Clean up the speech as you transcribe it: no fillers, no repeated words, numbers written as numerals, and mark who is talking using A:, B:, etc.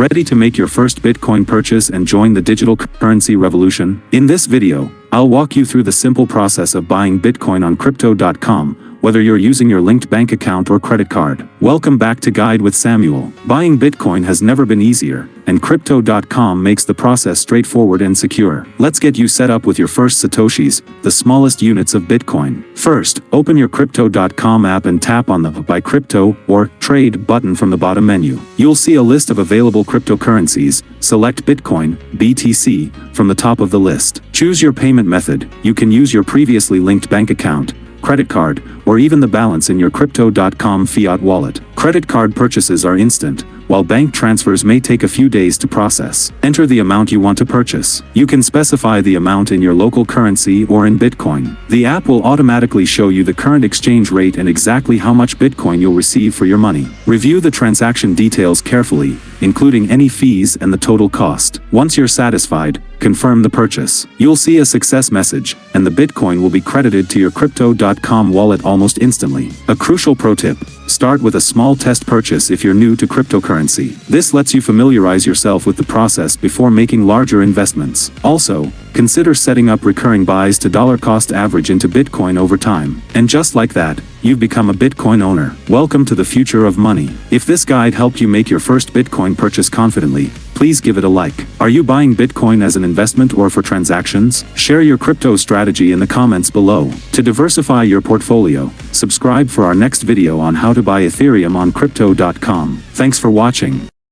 A: Ready to make your first Bitcoin purchase and join the digital currency revolution? In this video, I'll walk you through the simple process of buying Bitcoin on Crypto.com, whether you're using your linked bank account or credit card. Welcome back to Guide with Samuel. Buying Bitcoin has never been easier, and Crypto.com makes the process straightforward and secure. Let's get you set up with your first Satoshis, the smallest units of Bitcoin. First, open your Crypto.com app and tap on the Buy Crypto or Trade button from the bottom menu. You'll see a list of available cryptocurrencies. Select Bitcoin, BTC, from the top of the list. Choose your payment method. You can use your previously linked bank account, credit card, or even the balance in your Crypto.com fiat wallet. Credit card purchases are instant, while bank transfers may take a few days to process. Enter the amount you want to purchase. You can specify the amount in your local currency or in Bitcoin. The app will automatically show you the current exchange rate and exactly how much Bitcoin you'll receive for your money. Review the transaction details carefully, including any fees and the total cost. Once you're satisfied, confirm the purchase. You'll see a success message, and the Bitcoin will be credited to your Crypto.com wallet almost instantly. A crucial pro tip: start with a small test purchase if you're new to cryptocurrency. This lets you familiarize yourself with the process before making larger investments. Also, consider setting up recurring buys to dollar cost average into Bitcoin over time. And just like that, you've become a Bitcoin owner. Welcome to the future of money. If this guide helped you make your first Bitcoin purchase confidently, please give it a like. Are you buying Bitcoin as an investment or for transactions? Share your crypto strategy in the comments below. To diversify your portfolio, subscribe for our next video on how to buy Ethereum on Crypto.com. Thanks for watching.